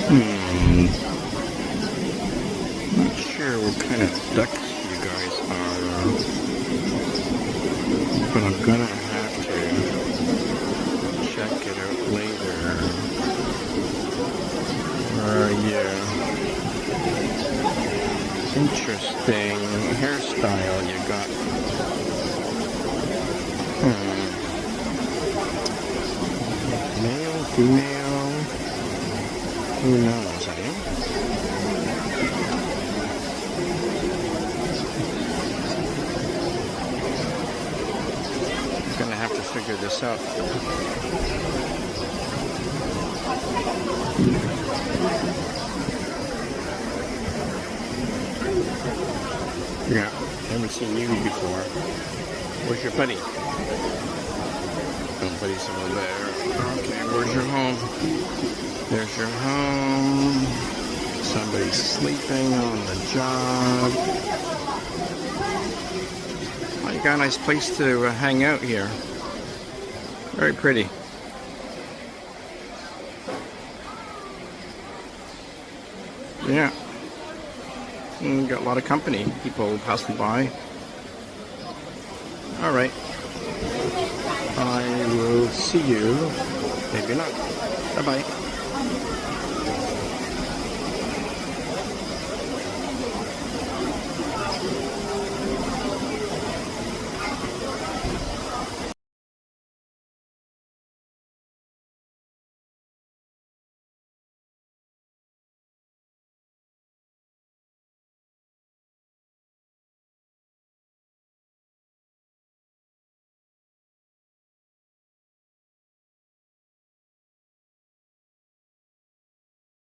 Not sure what kind of ducks you guys are, but I'm gonna have to check it out later. Yeah. Interesting hairstyle you got. Male, female, who knows, eh? Gonna have to figure this out. Yeah, haven't seen you before. Where's your buddy? Oh, buddy's over there. Okay, where's your home? There's your home. Somebody's sleeping on the job. Oh, you got a nice place to hang out here. Very pretty. Yeah. And got a lot of company. People passing by. Alright. I will see you. Maybe not. Bye-bye.